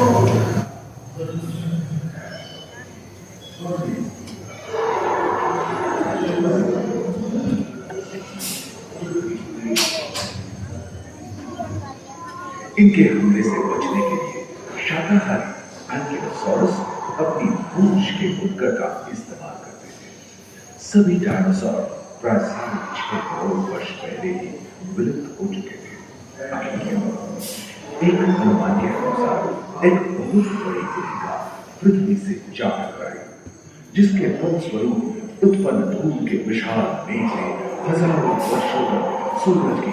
इनके हमले से बचने के लिए शाकाहारी एंकिलोसॉरस अपनी पूंछ के मुक्कर का इस्तेमाल करते थे। सभी डायनासोर प्राय 6.5 करोड़ वर्ष पहले ही विलुप्त हो चुके थे। एक अनुमान के अनुसार एक बहुत बड़ी गुहिका पृथ्वी से जा टकराई, जिसके फलस्वरूप उत्पन्न धूल के विशाल मेघ ने हजारों वर्षों तक सूरज की